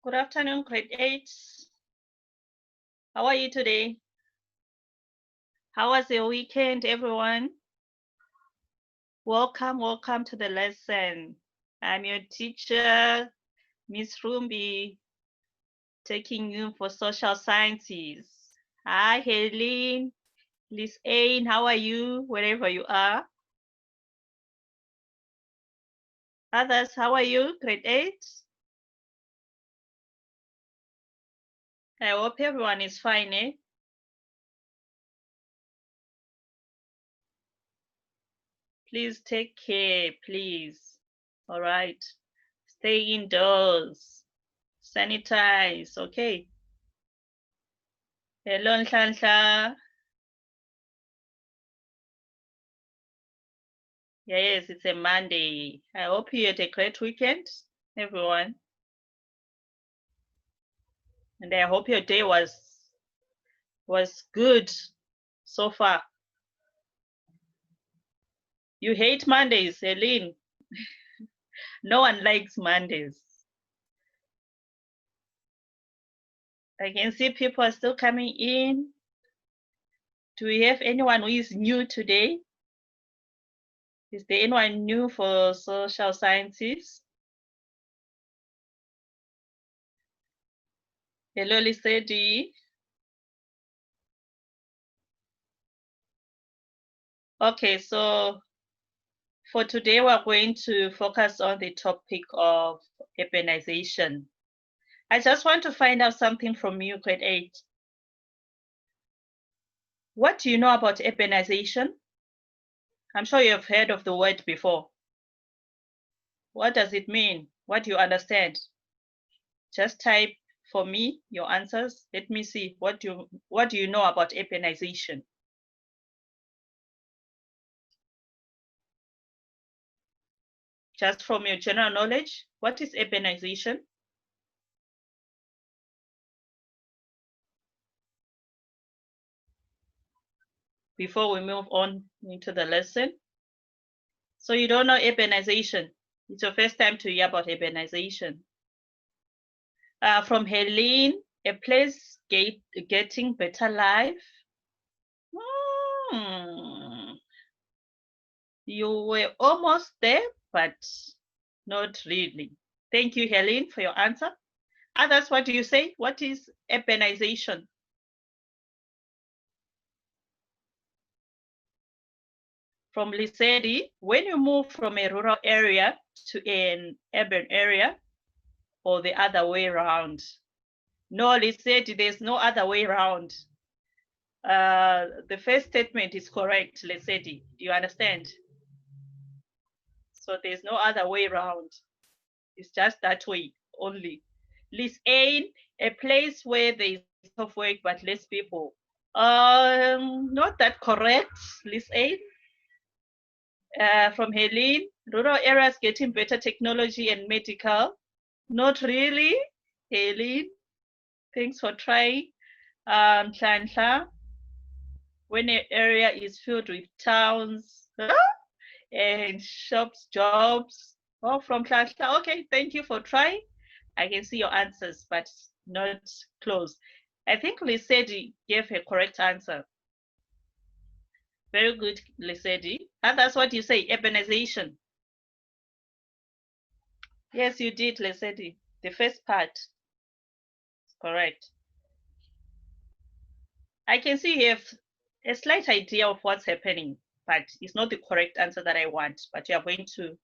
Good afternoon, grade 8. How are you today? How was your weekend, everyone? Welcome to the lesson. I'm your teacher, Miss Rumbi, taking you for social sciences. Hi, Helene, Liz Ain, how are you, wherever you are? Others, how are you, grade 8? I hope everyone is fine, eh? Please take care, please. All right. Stay indoors. Sanitize, okay? Hello, Nhlanhla. Yes, it's a Monday. I hope you had a great weekend, everyone. And I hope your day was good so far. You hate Mondays, Helene. No one likes Mondays. I can see people are still coming in. Do we have anyone who is new today? Is there anyone new for social sciences? Hello, Lisedi. Okay, so for today, we're going to focus on the topic of urbanization. I just want to find out something from you, grade 8. What do you know about urbanization? I'm sure you have heard of the word before. What does it mean? What do you understand? Just type for me your answers. Let me see. What do you know about urbanization? Just from your general knowledge, what is urbanization? Before we move on into the lesson. So you don't know urbanization. It's your first time to hear about urbanization. From Helene, a place getting better life. You were almost there, but not really. Thank you, Helene, for your answer. Others, what do you say? What is urbanization? From Lisedi, when you move from a rural area to an urban area, or the other way around? No, Lisedi, there's no other way around. The first statement is correct, Lesedi. Do you understand? So there's no other way around. It's just that way only. List A, a place where there's of work but less people. Not that correct, List A. From Helene, rural areas getting better technology and medical. Not really, Helene. Thanks for trying. Nhlanhla, when an area is filled with towns and shops, jobs. Oh, from Nhlanhla. Okay, thank you for trying. I can see your answers, but not close. I think Lisedi gave a correct answer. Very good, Lisedi. And that's what you say, urbanization. Yes, you did, Lisedi. The first part. Correct. I can see you have a slight idea of what's happening, but it's not the correct answer that I want. But you are going to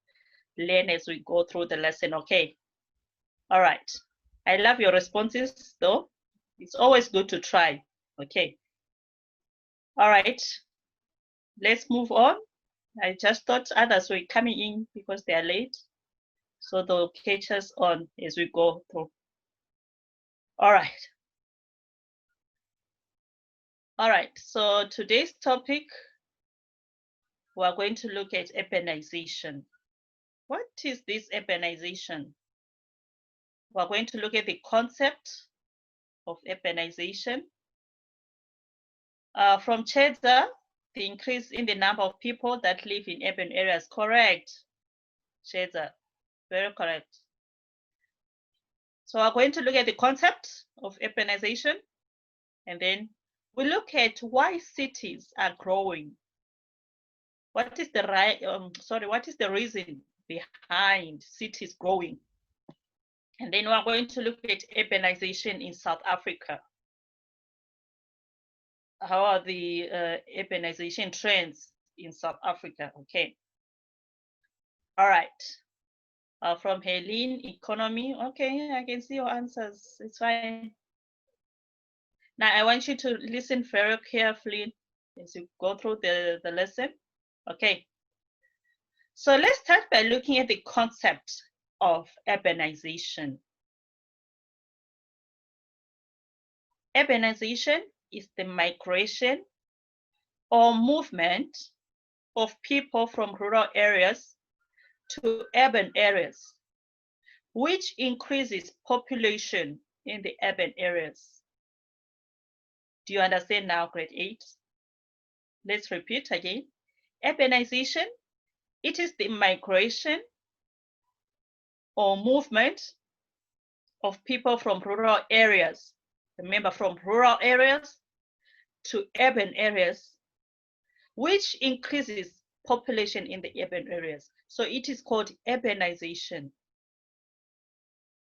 learn as we go through the lesson, okay? All right. I love your responses, though. It's always good to try, okay? All right. Let's move on. I just thought others were coming in because they are late. So they'll catch us on as we go through. All right. All right, so today's topic, we're going to look at urbanization. What is this urbanization? We're going to look at the concept of urbanization. From Chedza, the increase in the number of people that live in urban areas. Correct, Chedza, very correct. So we're going to look at the concept of urbanization, and then we look at why cities are growing. What is the what is the reason behind cities growing? And then we're going to look at urbanization in South Africa. How are the urbanization trends in South Africa? Okay. All right. From Helene, economy. Okay, I can see your answers. It's fine. Now I want you to listen very carefully as you go through the lesson. Okay. So let's start by looking at the concept of urbanization. Urbanization is the migration or movement of people from rural areas to urban areas, which increases population in the urban areas. Do you understand now, grade 8? Let's repeat again. Urbanization, it is the migration or movement of people from rural areas. Remember, from rural areas to urban areas, which increases population in the urban areas. So it is called urbanization.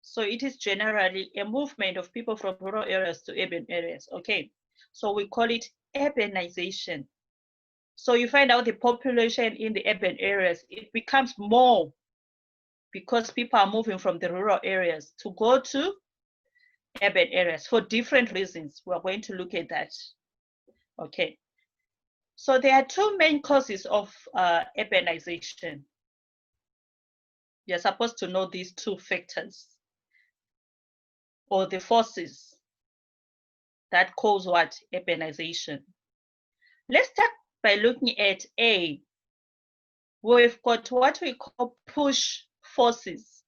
So it is generally a movement of people from rural areas to urban areas. Okay, so we call it urbanization. So you find out the population in the urban areas, it becomes more because people are moving from the rural areas to go to urban areas for different reasons. We're going to look at that. Okay. So there are two main causes of urbanization. You're supposed to know these two factors or the forces that cause what? Urbanization. Let's start by looking at A. We've got what we call push forces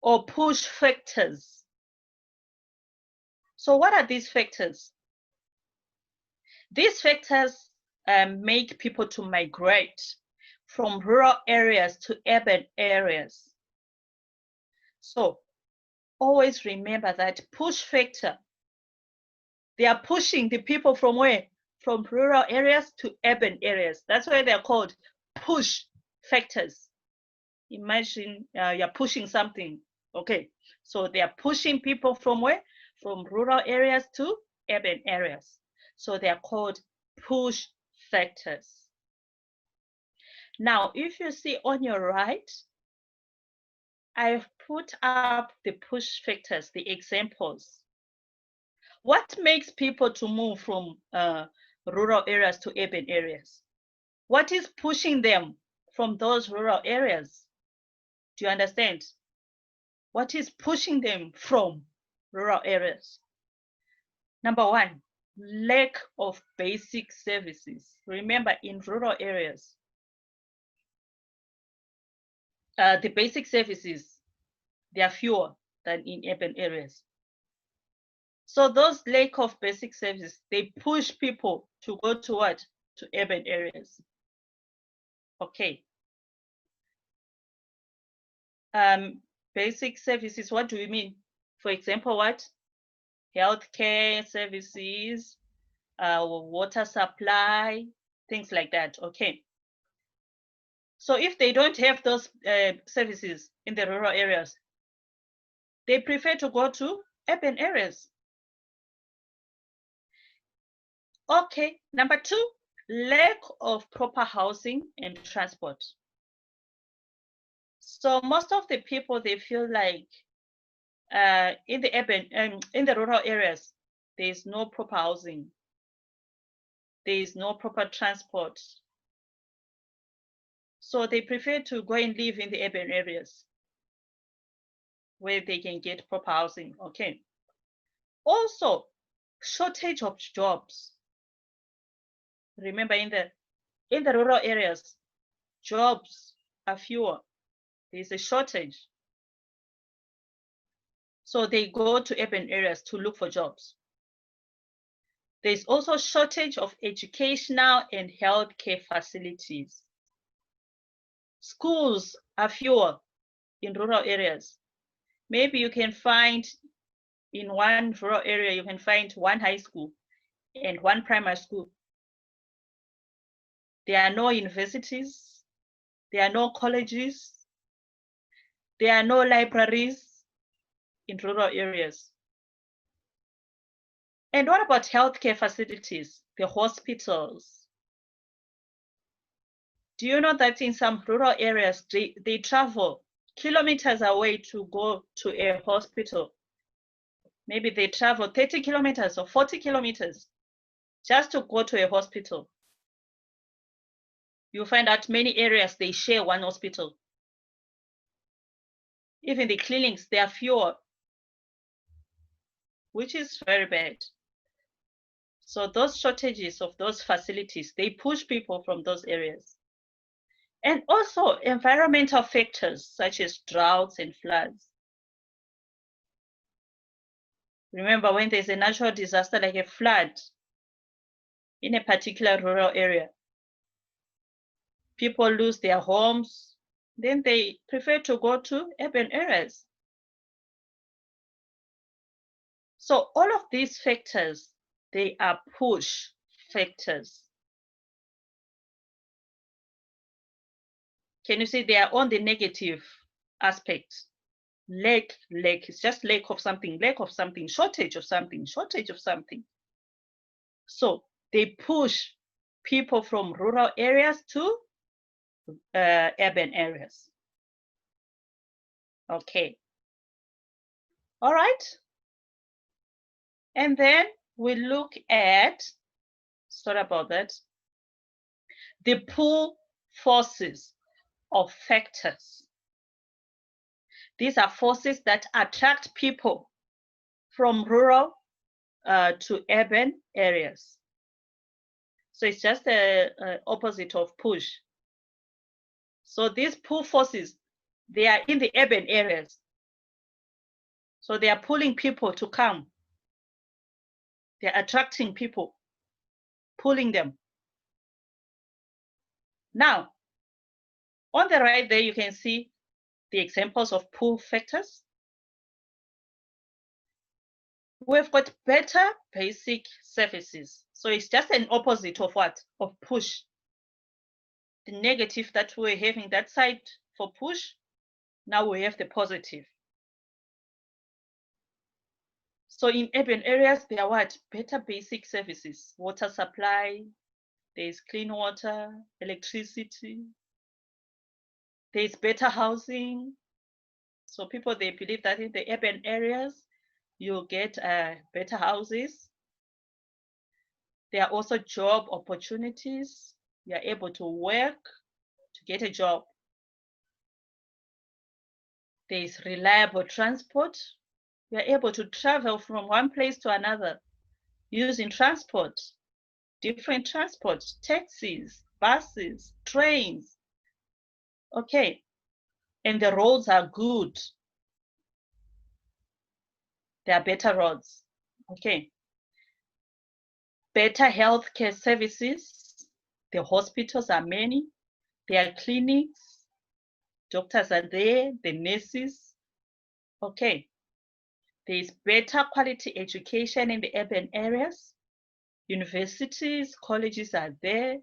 or push factors. So what are these factors? These factors make people to migrate from rural areas to urban areas. So always remember that push factor, they are pushing the people from where? From rural areas to urban areas. That's why they're called push factors. Imagine you're pushing something. Okay, so they are pushing people from where? From rural areas to urban areas. So they are called push factors. Now, if you see on your right, I've put up the push factors, the examples. What makes people to move from rural areas to urban areas? What is pushing them from those rural areas? Do you understand? What is pushing them from rural areas? Number one, lack of basic services. Remember, in rural areas, the basic services, they are fewer than in urban areas. So those lack of basic services, they push people to go to what? To urban areas. Okay. Basic services, what do we mean? For example, what? Healthcare services, water supply, things like that. Okay. So if they don't have those services in the rural areas, they prefer to go to urban areas. Okay, number two, lack of proper housing and transport. So most of the people, they feel like in the urban in the rural areas, there is no proper housing, there is no proper transport. So they prefer to go and live in the urban areas where they can get proper housing. Okay. Also, shortage of jobs. Remember, in the rural areas, jobs are fewer. There's a shortage. So they go to urban areas to look for jobs. There's also shortage of educational and healthcare facilities. Schools are fewer in rural areas. Maybe you can find in one rural area, you can find one high school and one primary school. There are no universities, there are no colleges, there are no libraries in rural areas. And what about healthcare facilities, the hospitals? Do you know that in some rural areas, they travel kilometers away to go to a hospital? Maybe they travel 30 kilometers or 40 kilometers just to go to a hospital. You find that many areas, they share one hospital. Even the clinics, they are fewer, which is very bad. So those shortages of those facilities, they push people from those areas. And also environmental factors such as droughts and floods. Remember, when there's a natural disaster like a flood in a particular rural area, people lose their homes, then they prefer to go to urban areas. So all of these factors, they are push factors. Can you see they are on the negative aspect? Lack, it's just lack of something, shortage of something, shortage of something. So they push people from rural areas to urban areas. Okay. All right. And then we look at, sorry about that, the pull forces of factors. These are forces that attract people from rural to urban areas. So it's just the opposite of push. So these pull forces, they are in the urban areas. So they are pulling people to come. They're attracting people, pulling them. Now, on the right there, you can see the examples of pull factors. We've got better basic services. So it's just an opposite of what? Of push. The negative that we're having that side for push, now we have the positive. So in urban areas, there are what? Better basic services, water supply, there's clean water, electricity, there's better housing. So people, they believe that in the urban areas, you'll get better houses. There are also job opportunities. You're able to work to get a job. There's reliable transport. You're able to travel from one place to another using transport, different transport, taxis, buses, trains. Okay, and the roads are good. There are better roads. Okay. Better healthcare services. The hospitals are many. There are clinics. Doctors are there, the nurses. Okay. There is better quality education in the urban areas. Universities, colleges are there.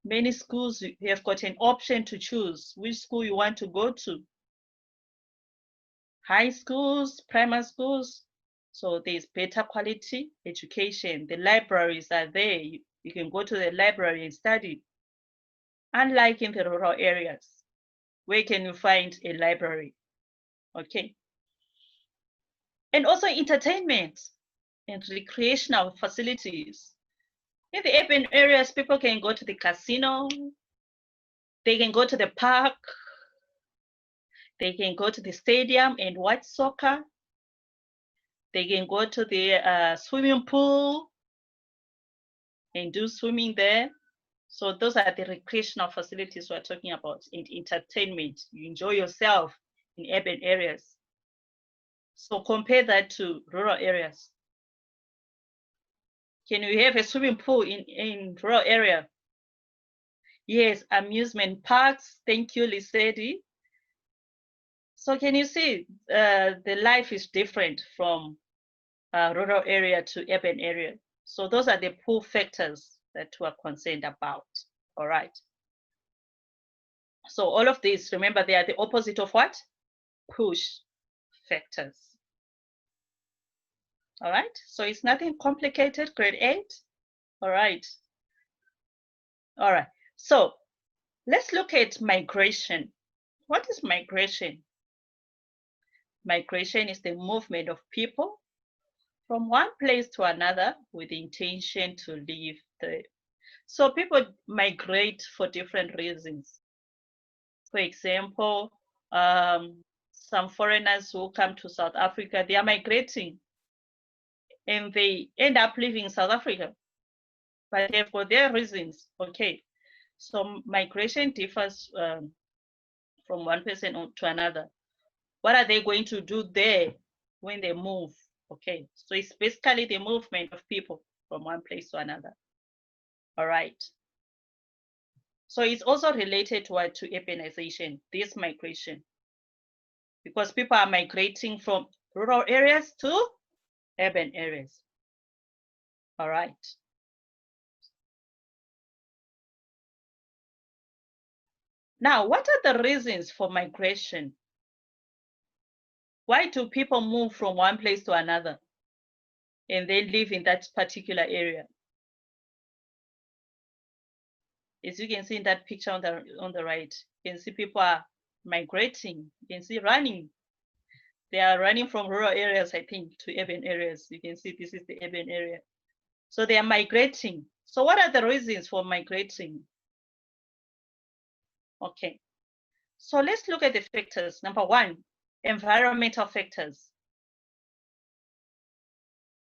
Many schools, you have got an option to choose which school you want to go to. High schools, primary schools. So there's better quality education. The libraries are there. You can go to the library and study. Unlike in the rural areas, where can you find a library? Okay. And also entertainment and recreational facilities. In the urban areas, people can go to the casino, they can go to the park, they can go to the stadium and watch soccer, they can go to the swimming pool and do swimming there. So those are the recreational facilities we're talking about in entertainment. You enjoy yourself in urban areas. So compare that to rural areas. Can we have a swimming pool in rural area? Yes, amusement parks. Thank you, Lisedi. So can you see the life is different from rural area to urban area? So those are the pull factors that we're concerned about. All right. So all of these, remember, they are the opposite of what? Push factors. All right. So it's nothing complicated, grade 8. All right. All right. So let's look at migration. What is migration? Migration is the movement of people from one place to another with the intention to live there. So people migrate for different reasons. For example, some foreigners who come to South Africa, they are migrating and they end up living in South Africa, but for their reasons. Okay, so migration differs from one person to another. What are they going to do there when they move? Okay, so it's basically the movement of people from one place to another. All right. So it's also related to urbanization, this migration, because people are migrating from rural areas to urban areas. All right. Now, what are the reasons for migration? Why do people move from one place to another and then live in that particular area? As you can see in that picture on the right, you can see people are migrating. You can see running. They are running from rural areas, I think, to urban areas. You can see this is the urban area. So they are migrating. So what are the reasons for migrating? Okay, so let's look at the factors. Number one, environmental factors.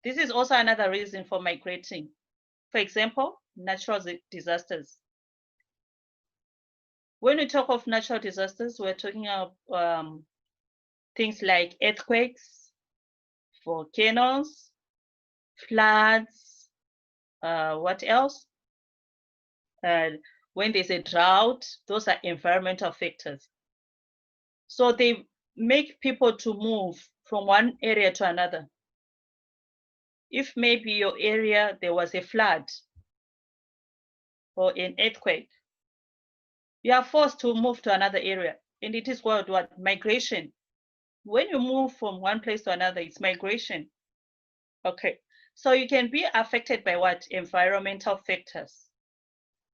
This is also another reason for migrating. For example, natural disasters. When we talk of natural disasters, we're talking of things like earthquakes, volcanoes, floods, what else? When there's a drought, those are environmental factors. So they make people to move from one area to another. If maybe your area, there was a flood or an earthquake, you are forced to move to another area. And it is called what? Migration. When you move from one place to another, it's migration. Okay, so you can be affected by what? Environmental factors,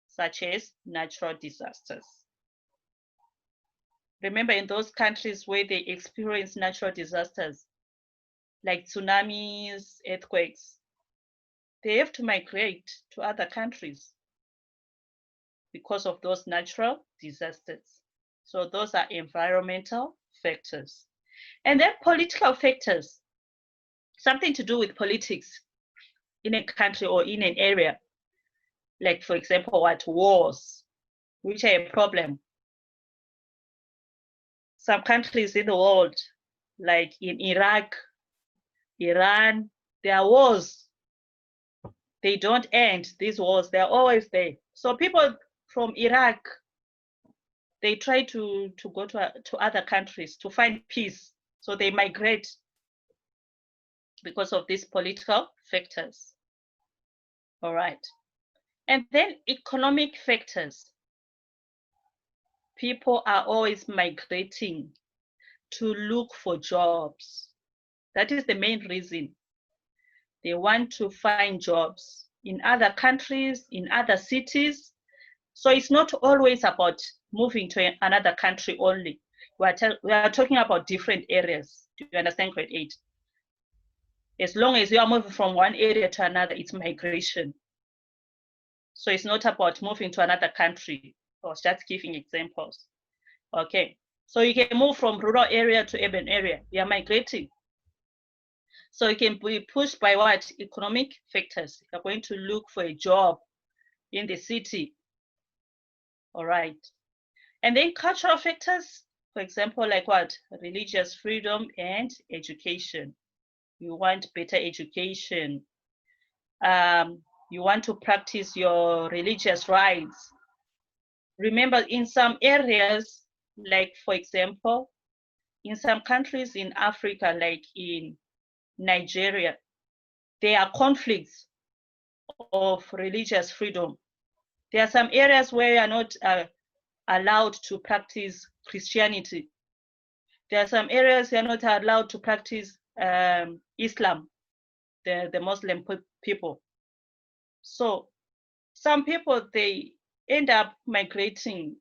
such as natural disasters. Remember, in those countries where they experience natural disasters, like tsunamis, earthquakes, they have to migrate to other countries because of those natural disasters. So those are environmental factors. And then political factors, something to do with politics in a country or in an area. Like, for example, what? Wars, which are a problem. Some countries in the world, like in Iraq, Iran, there are wars. They don't end, these wars, they're always there. So people from Iraq, they try to go to other countries to find peace. So they migrate because of these political factors. All right. And then economic factors. People are always migrating to look for jobs. That is the main reason. They want to find jobs in other countries, in other cities. So it's not always about moving to another country only. We are talking about different areas. Do you understand, grade 8? As long as you are moving from one area to another, it's migration. So it's not about moving to another country. I was just giving examples. Okay, so you can move from rural area to urban area. You are migrating. So you can be pushed by what? Economic factors. You're going to look for a job in the city. All right. And then cultural factors, for example, like what? Religious freedom and education. You want better education. You want to practice your religious rights. Remember, in some areas, like for example, in some countries in Africa, like in Nigeria, there are conflicts of religious freedom. There are some areas where you are not allowed to practice Christianity. There are some areas you are not allowed to practice Islam, the Muslim people. So some people, they end up migrating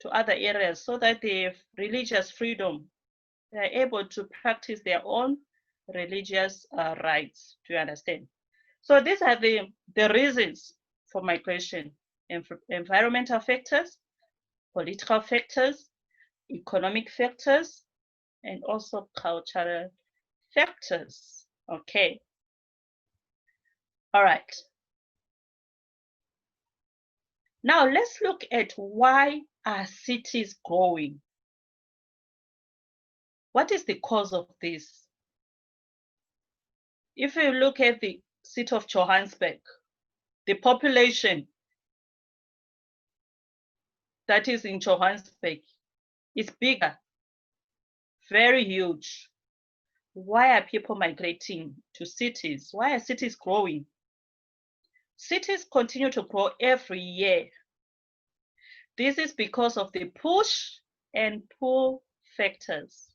to other areas so that they have religious freedom. They are able to practice their own religious rights. Do you understand? So these are the reasons for migration: environmental factors, political factors, economic factors, and also cultural factors. Okay. All right. Now let's look at why are cities growing? What is the cause of this? If you look at the city of Johannesburg, the population that is in Johannesburg is bigger, very huge. Why are people migrating to cities? Why are cities growing? Cities continue to grow every year. This is because of the push and pull factors.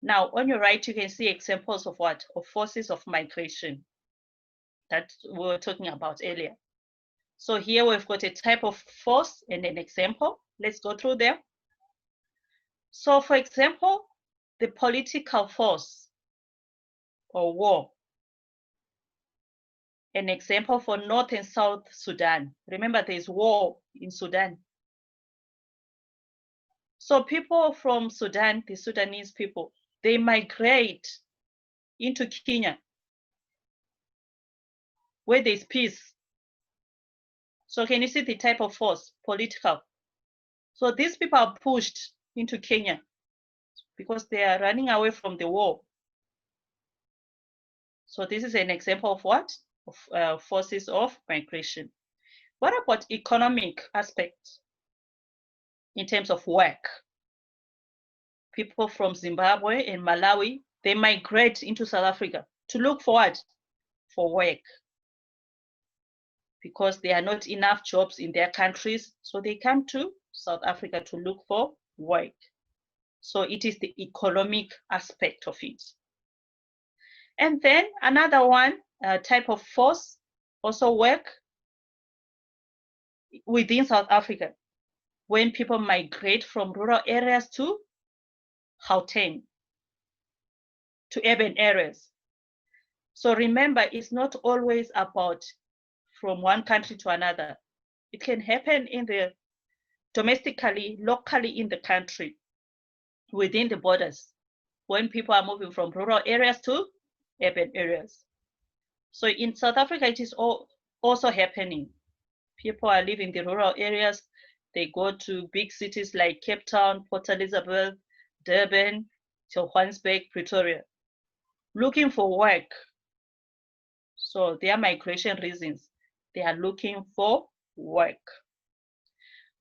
Now, on your right, you can see examples of what? Of forces of migration that we were talking about earlier. So here we've got a type of force and an example. Let's go through them. So for example, the political force or war. An example for North and South Sudan. Remember, there's war in Sudan. So people from Sudan, the Sudanese people, they migrate into Kenya, where there's peace. So can you see the type of force? Political. So these people are pushed into Kenya because they are running away from the war. So this is an example of what? Of forces of migration. What about economic aspects in terms of work? People from Zimbabwe and Malawi, they migrate into South Africa to look for what? For work. Because there are not enough jobs in their countries, so they come to South Africa to look for work. So it is the economic aspect of it. And then another one, type of force, also work within South Africa, when people migrate from rural areas to Gauteng, to urban areas. So remember, it's not always about from one country to another. It can happen in the domestically, locally in the country, within the borders, when people are moving from rural areas to urban areas. So in South Africa, it is also happening. People are leaving the rural areas. They go to big cities like Cape Town, Port Elizabeth, Durban, Johannesburg, Pretoria, looking for work. So their migration reasons, they are looking for work.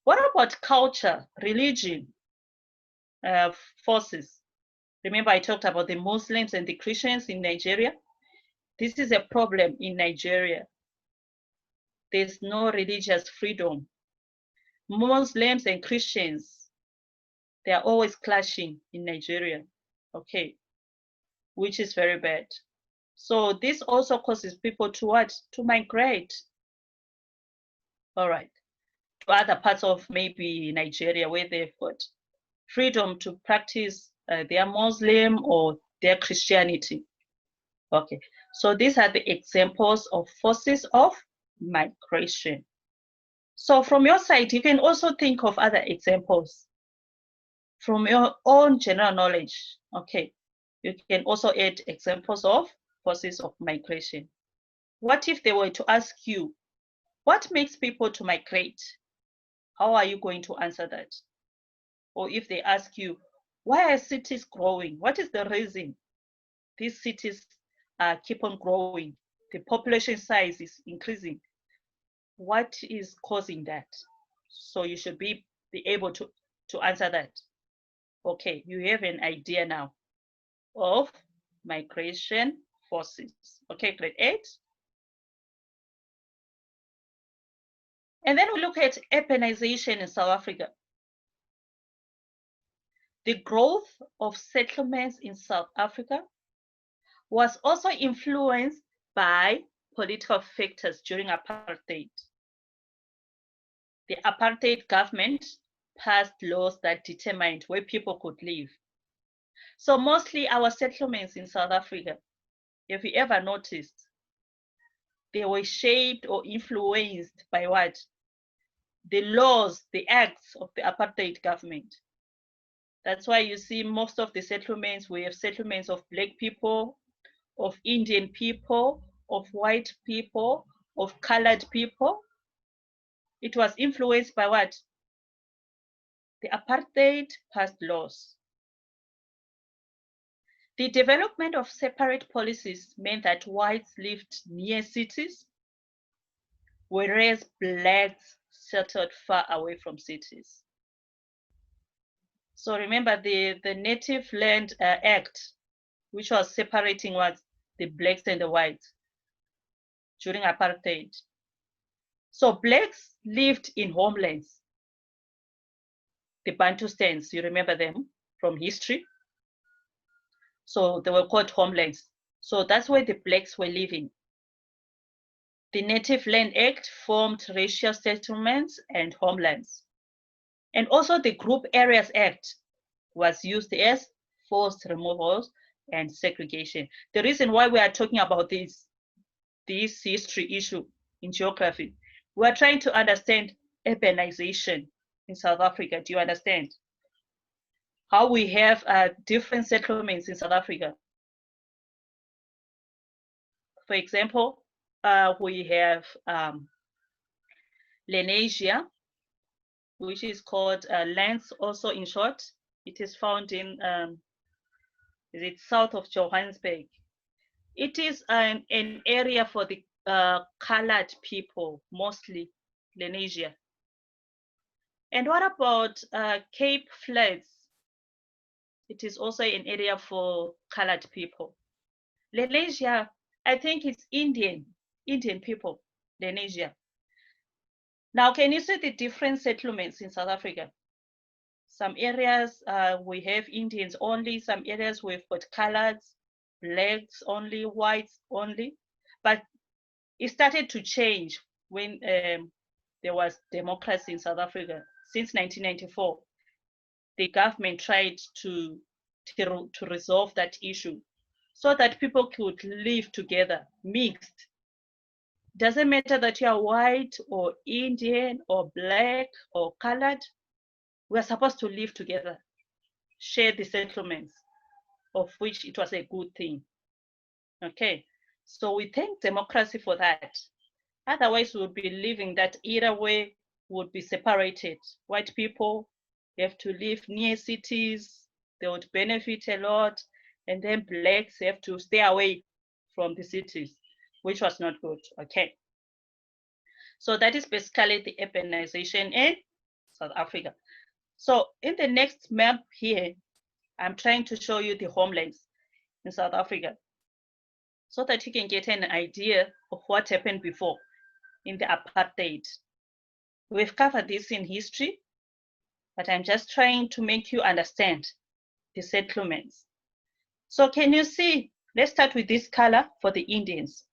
What about culture, religion, forces? Remember, I talked about the Muslims and the Christians in Nigeria. This is a problem in Nigeria. There's no religious freedom. Muslims and Christians, they are always clashing in Nigeria, okay, which is very bad. So this also causes people to what? To migrate. All right, to other parts of maybe Nigeria where they've got freedom to practice their Muslim or their Christianity. Okay, so these are the examples of forces of migration. So from your side, you can also think of other examples from your own general knowledge. Okay, you can also add examples of forces of migration. What if they were to ask you, what makes people to migrate? How are you going to answer that? Or if they ask you, why are cities growing? What is the reason these cities keep on growing? The population size is increasing. What is causing that? So you should be able to answer that. Okay, you have an idea now of migration forces. Okay, grade 8. And then we look at urbanization in South Africa. The growth of settlements in South Africa was also influenced by political factors during apartheid. The apartheid government passed laws that determined where people could live. So mostly our settlements in South Africa, if you ever noticed, they were shaped or influenced by what? The laws, the acts of the apartheid government. That's why you see most of the settlements, we have settlements of Black people, of Indian people, of white people, of colored people. It was influenced by what? The apartheid passed laws. The development of separate policies meant that whites lived near cities, whereas blacks settled far away from cities. So remember the Native Land Act, which was separating what? The blacks and the whites during apartheid. So blacks lived in homelands. The Bantustans, you remember them from history? So they were called homelands. So that's where the blacks were living. The Native Land Act formed racial settlements and homelands. And also the Group Areas Act was used as forced removals and segregation. The reason why we are talking about this history issue in geography, we are trying to understand urbanization in South Africa. Do you understand? How we have different settlements in South Africa. For example, we have Lenasia, which is called Lens also in short. It is found in, is it south of Johannesburg? It is an area for the colored people, mostly Lenasia. And what about Cape Flats? It is also an area for colored people. Lenasia, I think it's Indian people, Lenasia. Now, can you see the different settlements in South Africa? Some areas we have Indians only, some areas we've got coloreds, blacks only, whites only. But it started to change when there was democracy in South Africa. Since 1994, the government tried to resolve that issue so that people could live together, mixed. Doesn't matter that you are white or Indian or black or colored, we're supposed to live together, share the settlements, of which it was a good thing. Okay, so we thank democracy for that. Otherwise, we would be living that either way would be separated. White people have to live near cities, they would benefit a lot, and then blacks have to stay away from the cities, which was not good. Okay. So that is basically the urbanization in South Africa. So in the next map here, I'm trying to show you the homelands in South Africa so that you can get an idea of what happened before in the apartheid. We've covered this in history, but I'm just trying to make you understand the settlements. So can you see, let's start with this color for the Indians.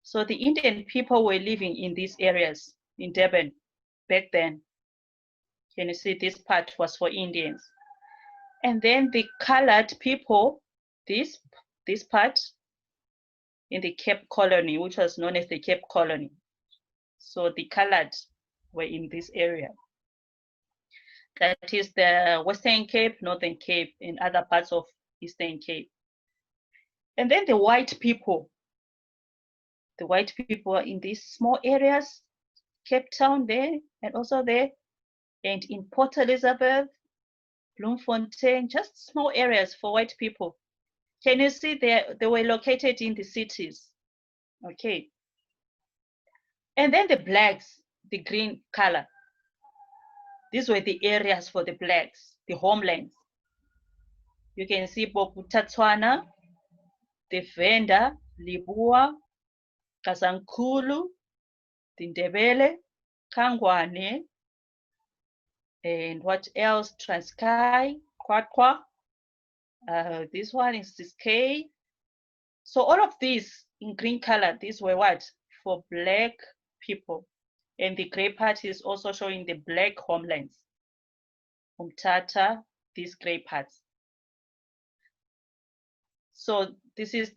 So the Indian people were living in these areas in Durban back then. Can you see this part was for Indians? And then the colored people, this part in the Cape Colony, which was known as the Cape Colony. So the colored were in this area. That is the Western Cape, Northern Cape, and other parts of Eastern Cape. And then the white people are in these small areas, Cape Town there, and also there, and in Port Elizabeth, Bloemfontein, just small areas for white people. Can you see they were located in the cities? Okay. And then the blacks, the green color. These were the areas for the blacks, the homelands. You can see Bokutatswana, Defenda, Libua, Kasankulu, Tindebele, Kangwane, and what else? Transkei, Kwakwa. This one is Siskei. So all of these in green color, these were what? For Black people. And the gray part is also showing the Black homelands. Umtata, these gray parts. So this is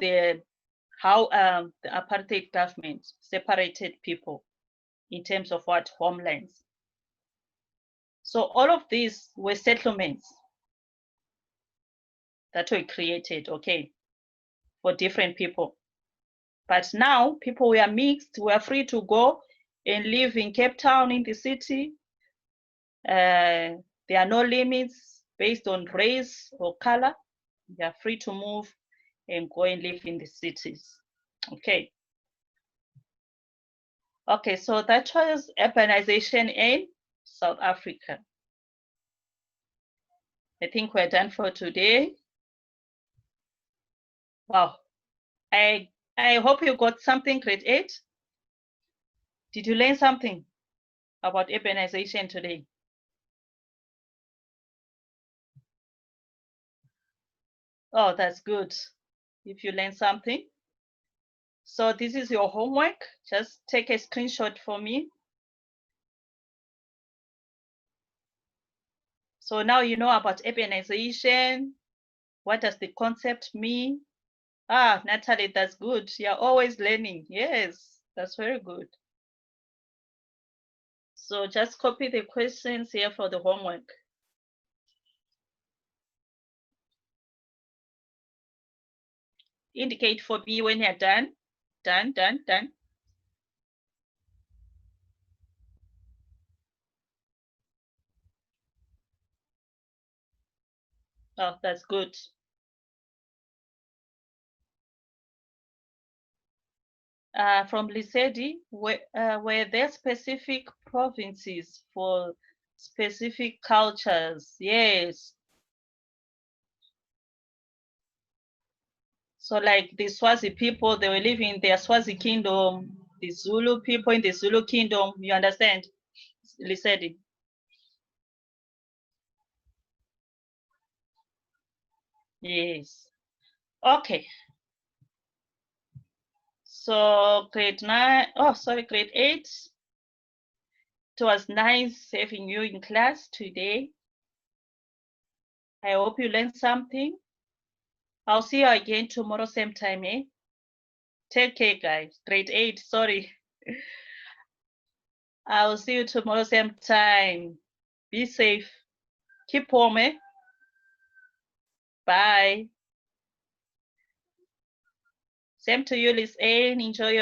how the apartheid government separated people in terms of what? Homelands. So all of these were settlements that were created, okay, for different people. But now people were mixed, were free to go and live in Cape Town, in the city. There are no limits based on race or color. They are free to move and go and live in the cities. Okay. Okay, so that was urbanization in South Africa. I think we're done for today. Wow. I hope you got something, grade 8. Did you learn something about urbanization today? Oh, that's good. If you learned something. So this is your homework. Just take a screenshot for me. So now you know about urbanization. What does the concept mean? Ah, Natalie, that's good. You're always learning. Yes, that's very good. So just copy the questions here for the homework. Indicate for me when you're done. Done, done, done. Oh, that's good. From Lisedi, were there specific provinces for specific cultures? Yes. So like the Swazi people, they were living in their Swazi kingdom, the Zulu people in the Zulu kingdom, you understand? Lisedi. Yes. Okay. So grade 9, oh, sorry, grade 8. It was nice having you in class today. I hope you learned something. I'll see you again tomorrow, same time, eh? Take care, guys. Grade 8, sorry. I'll see you tomorrow, same time. Be safe. Keep warm, eh? Bye. Same to you, Liz Anne. Enjoy your